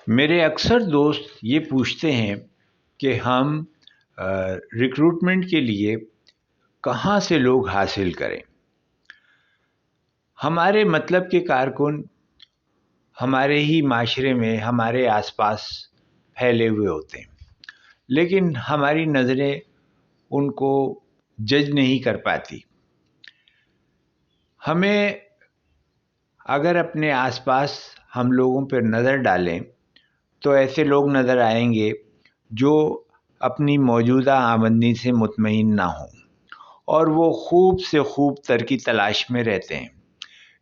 मेरे अक्सर दोस्त ये पूछते हैं कि हम रिक्रूटमेंट के लिए कहाँ से लोग हासिल करें। हमारे मतलब के कारकुन हमारे ही माशरे में, हमारे आसपास फैले हुए होते हैं, लेकिन हमारी नज़रें उनको जज नहीं कर पाती। हमें अगर अपने आसपास हम लोगों पर नज़र डालें तो ऐसे लोग नज़र आएंगे जो अपनी मौजूदा आमदनी से मुतमईन ना हों और वो खूब से खूब तर की तलाश में रहते हैं।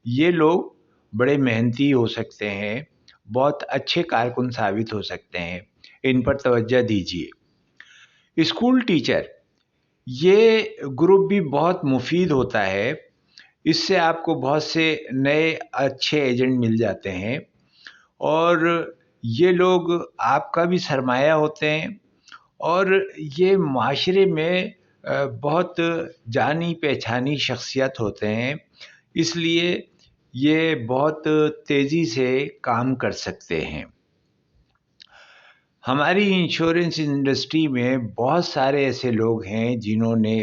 ये लोग बड़े मेहनती हो सकते हैं, बहुत अच्छे कारकुन साबित हो सकते हैं। इन पर तवज्जो दीजिए। स्कूल टीचर, ये ग्रुप भी बहुत मुफीद होता है। इससे आपको बहुत से नए अच्छे एजेंट मिल जाते हैं और ये लोग आपका भी सरमाया होते हैं और ये माशरे में बहुत जानी पहचानी शख्सियत होते हैं। इसलिए ये बहुत तेज़ी से काम कर सकते हैं। हमारी इंश्योरेंस इंडस्ट्री में बहुत सारे ऐसे लोग हैं जिन्होंने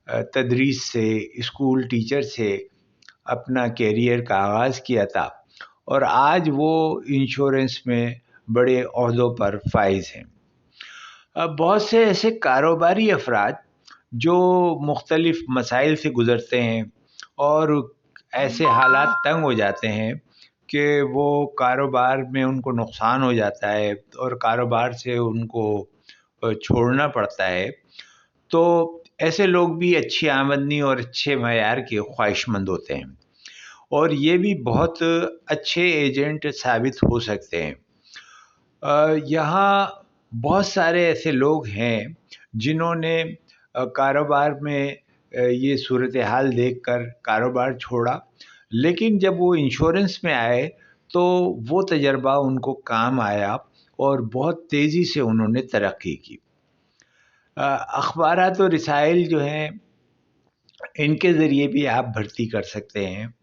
तदरीस से, स्कूल टीचर से अपना कैरियर का आगाज़ किया था और आज वो इंश्योरेंस में बड़े ओहदों पर फाइज हैं। अब बहुत से ऐसे कारोबारी अफराद जो मुख्तलिफ मसाइल से गुज़रते हैं और ऐसे हालात तंग हो जाते हैं कि वो कारोबार में उनको नुकसान हो जाता है और कारोबार से उनको छोड़ना पड़ता है। तो ऐसे लोग भी अच्छी आमदनी और अच्छे मयार के ख्वाहिशमंद होते हैं और ये भी बहुत अच्छे एजेंट साबित हो सकते हैं। यहाँ बहुत सारे ऐसे लोग हैं जिन्होंने कारोबार में ये सूरत हाल देखकर कारोबार छोड़ा, लेकिन जब वो इंश्योरेंस में आए तो वो तजर्बा उनको काम आया और बहुत तेज़ी से उन्होंने तरक्की की। अखबारात और रसाइल जो हैं, इनके ज़रिए भी आप भर्ती कर सकते हैं।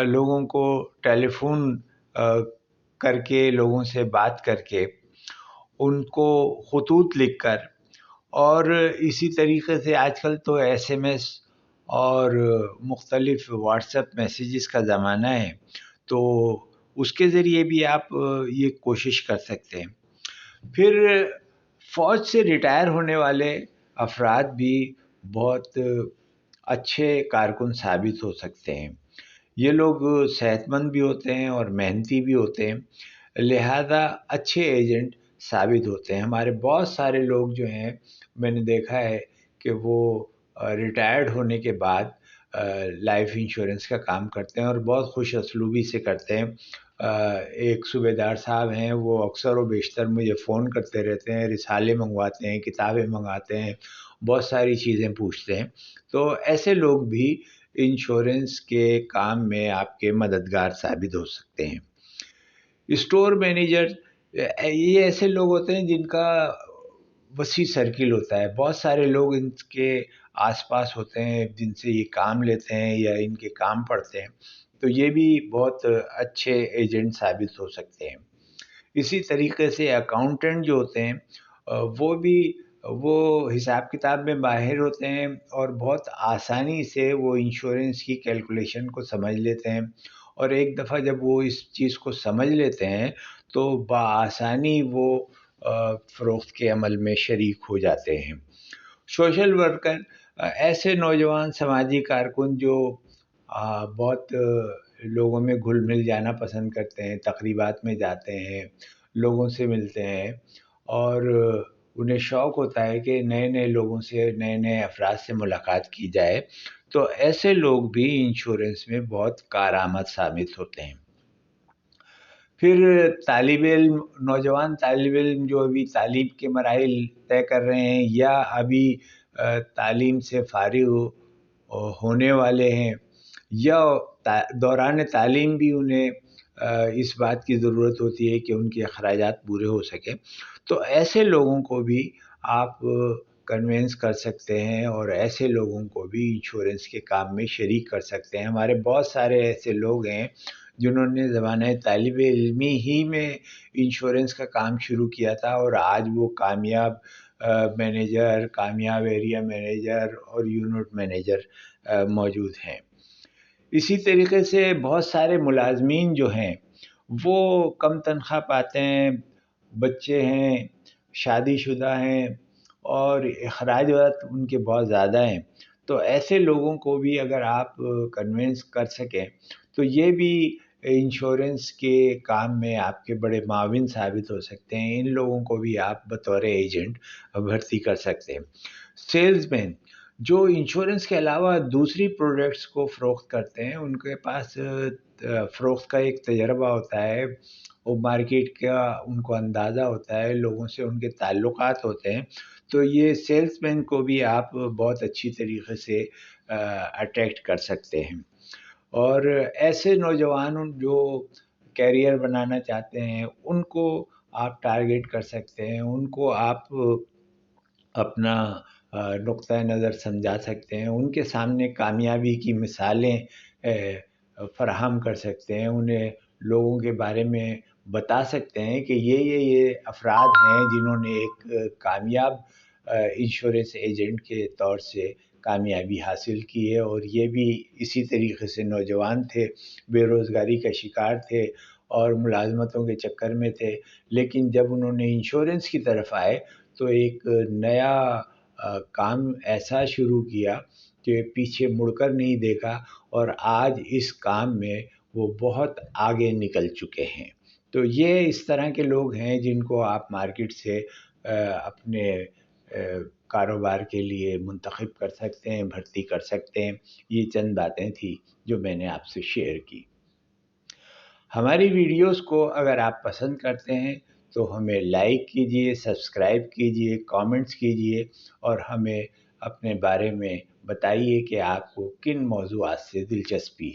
लोगों को टेलीफ़ोन करके, लोगों से बात करके, उनको ख़ुतूत लिखकर और इसी तरीक़े से आजकल तो एसएमएस और मुख्तलिफ़ व्हाट्सएप मैसेजेस का ज़माना है, तो उसके ज़रिए भी आप ये कोशिश कर सकते हैं। फिर फ़ौज से रिटायर होने वाले अफराद भी बहुत अच्छे कारकुन साबित हो सकते हैं। ये लोग सेहतमंद भी होते हैं और मेहनती भी होते हैं, लिहाजा अच्छे एजेंट साबित होते हैं। हमारे बहुत सारे लोग जो हैं, मैंने देखा है कि वो रिटायर्ड होने के बाद लाइफ इंश्योरेंस का काम करते हैं और बहुत खुश असलूबी से करते हैं। एक सूबेदार साहब हैं, वो अक्सर व बेशतर मुझे फ़ोन करते रहते हैं, रिसाले मंगवाते हैं, किताबें मंगाते हैं, बहुत सारी चीज़ें पूछते हैं। तो ऐसे लोग भी इंश्योरेंस के काम में आपके मददगार साबित हो सकते हैं। स्टोर मैनेजर, ये ऐसे लोग होते हैं जिनका वसी सर्किल होता है। बहुत सारे लोग इनके आसपास होते हैं जिनसे ये काम लेते हैं या इनके काम पड़ते हैं, तो ये भी बहुत अच्छे एजेंट साबित हो सकते हैं। इसी तरीके से अकाउंटेंट जो होते हैं, वो भी वो हिसाब किताब में माहिर होते हैं और बहुत आसानी से वो इंश्योरेंस की कैलकुलेशन को समझ लेते हैं और एक दफ़ा जब वो इस चीज़ को समझ लेते हैं तो बआसानी वो फ़रोख्त के अमल में शरीक हो जाते हैं। सोशल वर्कर, ऐसे नौजवान समाजी कारकुन जो बहुत लोगों में घुल-मिल जाना पसंद करते हैं, तक़रीबात में जाते हैं, लोगों से मिलते हैं और उन्हें शौक़ होता है कि नए-नए लोगों से, नए-नए अफ़राद से मुलाकात की जाए, तो ऐसे लोग भी इंश्योरेंस में बहुत कारआमद साबित होते हैं। फिर तालिब इल्म, नौजवान तालिब इल्म जो अभी तालीम के मराहिल तय कर रहे हैं या अभी तालीम से फ़ारिग़ होने वाले हैं या दौरान तालीम भी उन्हें इस बात की ज़रूरत होती है कि उनके अख़राजात पूरे हो सकें, तो ऐसे लोगों को भी आप कन्विंस कर सकते हैं और ऐसे लोगों को भी इंश्योरेंस के काम में शरीक कर सकते हैं। हमारे बहुत सारे ऐसे लोग हैं جنہوں نے زمانہ طالب علمی ہی میں انشورنس کا کام شروع کیا تھا، اور آج وہ کامیاب مینیجر، کامیاب ایریا مینیجر اور یونٹ مینیجر موجود ہیں۔ اسی طریقے سے بہت سارے ملازمین جو ہیں وہ کم تنخواہ پاتے ہیں، بچے ہیں، شادی شدہ ہیں، اور اخراجات ان کے بہت زیادہ ہیں۔ تو ایسے لوگوں کو بھی اگر آپ کنونس کر سکیں تو یہ بھی انشورنس کے کام میں آپ کے بڑے معاون ثابت ہو سکتے ہیں۔ ان لوگوں کو بھی آپ بطور ایجنٹ بھرتی کر سکتے ہیں۔ سیلز مین جو انشورنس کے علاوہ دوسری پروڈکٹس کو فروخت کرتے ہیں، ان کے پاس فروخت کا ایک تجربہ ہوتا ہے، وہ مارکیٹ کا ان کو اندازہ ہوتا ہے، لوگوں سے ان کے تعلقات ہوتے ہیں، تو یہ سیلز مین کو بھی آپ بہت اچھی طریقے سے اٹریکٹ کر سکتے ہیں۔ اور ایسے نوجوان جو کیریئر بنانا چاہتے ہیں ان کو آپ ٹارگیٹ کر سکتے ہیں، ان کو آپ اپنا نقطہ نظر سمجھا سکتے ہیں، ان کے سامنے کامیابی کی مثالیں فراہم کر سکتے ہیں، انہیں لوگوں کے بارے میں بتا سکتے ہیں کہ یہ افراد ہیں جنہوں نے ایک کامیاب انشورنس ایجنٹ کے طور سے کامیابی حاصل کی ہے، اور یہ بھی اسی طریقے سے نوجوان تھے، بے روزگاری کا شکار تھے اور ملازمتوں کے چکر میں تھے، لیکن جب انہوں نے انشورنس کی طرف آئے تو ایک نیا کام ایسا شروع کیا کہ پیچھے مڑ کر نہیں دیکھا، اور آج اس کام میں وہ بہت آگے نکل چکے ہیں۔ تو یہ اس طرح کے لوگ ہیں جن کو آپ مارکیٹ سے اپنے کاروبار کے لیے منتخب کر سکتے ہیں، بھرتی کر سکتے ہیں۔ یہ چند باتیں تھیں جو میں نے آپ سے شیئر کی۔ ہماری ویڈیوز کو اگر آپ پسند کرتے ہیں تو ہمیں لائک کیجئے، سبسکرائب کیجئے، کامنٹس کیجئے، اور ہمیں اپنے بارے میں بتائیے کہ آپ کو کن موضوعات سے دلچسپی ہے۔